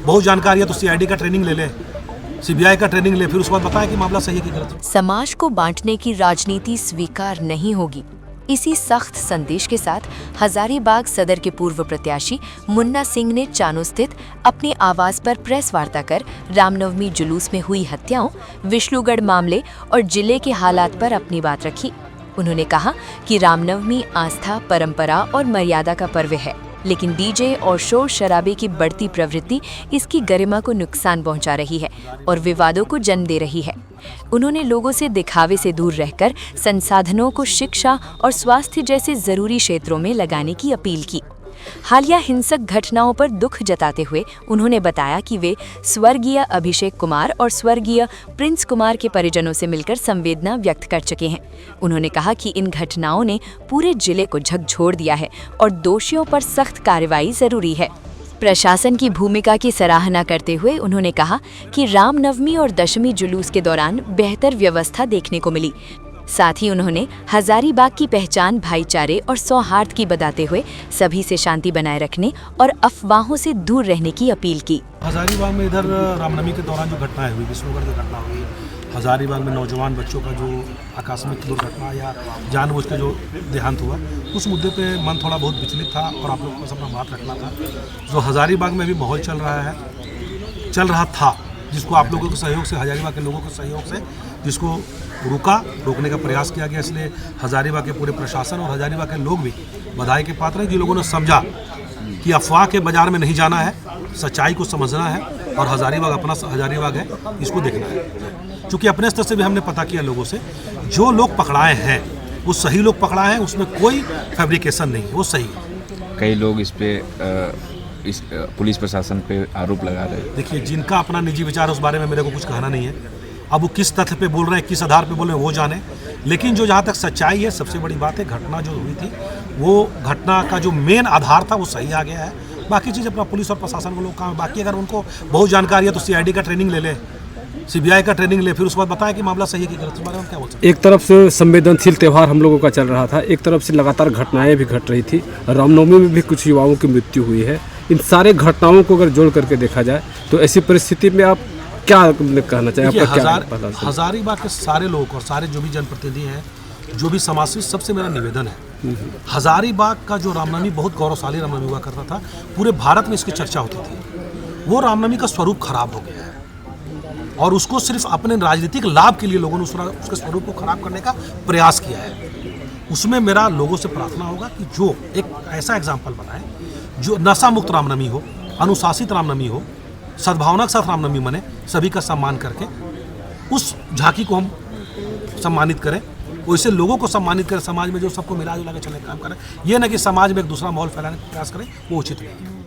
बहुत जानकारी है तो सीआईडी का ट्रेनिंग ले ले, सीबीआई का ट्रेनिंग ले, फिर उसके बाद बताएं कि मामला सही है कि गलत है। समाज को बांटने की राजनीति स्वीकार नहीं होगी। इसी सख्त संदेश के साथ हजारीबाग सदर के पूर्व प्रत्याशी मुन्ना सिंह ने चानो स्थित अपने आवास पर प्रेस वार्ता कर रामनवमी जुलूस में हुई हत्याओं, विष्णुगढ़ मामले और जिले के हालात पर अपनी बात रखी। उन्होंने कहा कि रामनवमी आस्था, परंपरा और मर्यादा का पर्व है, लेकिन डीजे और शोर शराबे की बढ़ती प्रवृत्ति इसकी गरिमा को नुकसान पहुंचा रही है और विवादों को जन्म दे रही है। उन्होंने लोगों से दिखावे से दूर रहकर संसाधनों को शिक्षा और स्वास्थ्य जैसे जरूरी क्षेत्रों में लगाने की अपील की। हालिया हिंसक घटनाओं पर दुख जताते हुए उन्होंने बताया कि वे स्वर्गीय अभिषेक कुमार और स्वर्गीय प्रिंस कुमार के परिजनों से मिलकर संवेदना व्यक्त कर चुके हैं। उन्होंने कहा कि इन घटनाओं ने पूरे जिले को झकझोर दिया है और दोषियों पर सख्त कार्रवाई जरूरी है। प्रशासन की भूमिका की सराहना करते हुए उन्होंने कहा कि रामनवमी और दशमी जुलूस के दौरान बेहतर व्यवस्था देखने को मिली। साथ ही उन्होंने हजारीबाग की पहचान भाईचारे और सौहार्द की बताते हुए सभी से शांति बनाए रखने और अफवाहों से दूर रहने की अपील की। हजारीबाग में इधर रामनवमी के दौरान जो घटनाएं हुई, विष्णुगढ़ की घटना हुई, हजारीबाग में नौजवान बच्चों का जो आकस्मिक दुर्घटना या जानबूझ के जो देहांत हुआ, उस मुद्दे पे मन थोड़ा बहुत विचलित था और आप लोगों को अपना बात रखना था। जो हजारीबाग में भी माहौल चल रहा था, जिसको आप लोगों के सहयोग से, हजारीबाग के लोगों के सहयोग से जिसको रोकने का प्रयास किया गया। इसलिए हजारीबाग के पूरे प्रशासन और हजारीबाग के लोग भी बधाई के पात्र हैं, जिन लोगों ने समझा कि अफवाह के बाजार में नहीं जाना है, सच्चाई को समझना है और हजारीबाग अपना हजारीबाग है, इसको देखना है। चूँकि अपने स्तर से भी हमने पता किया लोगों से, जो लोग पकड़ाए हैं वो सही लोग पकड़ाए हैं, उसमें कोई फैब्रिकेशन नहीं है, वो सही है। कई लोग इस पे इस पुलिस प्रशासन पे आरोप लगा रहे हैं। देखिए, जिनका अपना निजी विचार, उस बारे में मेरे को कुछ कहना नहीं है। अब वो किस तथ्य पे बोल रहे हैं, किस आधार पे बोल रहे हैं, वो जाने। लेकिन जो जहाँ तक सच्चाई है, सबसे बड़ी बात है, घटना जो हुई थी वो घटना का जो मेन आधार था वो सही आ गया है। बाकी चीज़ अपना पुलिस और प्रशासन को लोग काम है। बाकी अगर उनको बहुत जानकारी है तो सीआईडी का ट्रेनिंग ले ले, सीबीआई का ट्रेनिंग ले, फिर उसके बाद बताएं कि मामला सही है कि गलत। बारे में क्या बोल सकते हैं? एक तरफ से संवेदनशील त्यौहार हम लोगों का चल रहा था, एक तरफ से लगातार घटनाएं भी घट रही थी। रामनवमी में भी कुछ युवाओं की मृत्यु हुई है। इन सारे घटनाओं को अगर जोड़ करके देखा जाए तो ऐसी परिस्थिति में आप क्या कहना चाहिए? हजारीबाग के सारे लोग और सारे जो भी जनप्रतिनिधि हैं, जो भी समाज से, सबसे मेरा निवेदन है, हजारीबाग का जो रामनवमी बहुत गौरवशाली रामनवमी हुआ करता था, पूरे भारत में इसकी चर्चा होती थी। वो रामनवमी का स्वरूप खराब हो गया है और उसको सिर्फ अपने राजनीतिक लाभ के लिए लोगों ने उसके स्वरूप को खराब करने का प्रयास किया है। उसमें मेरा लोगों से प्रार्थना होगा कि जो एक ऐसा एग्जाम्पल बनाए जो नशा मुक्त रामनवमी हो, अनुशासित रामनवमी हो, सद्भावना के साथ रामनवमी मने, सभी का सम्मान करके उस झांकी को हम सम्मानित करें, वैसे लोगों को सम्मानित करें, समाज में जो सबको मिला जुला के चलने का काम करें। ये ना कि समाज में एक दूसरा माहौल फैलाने का प्रयास करें, वो उचित नहीं है।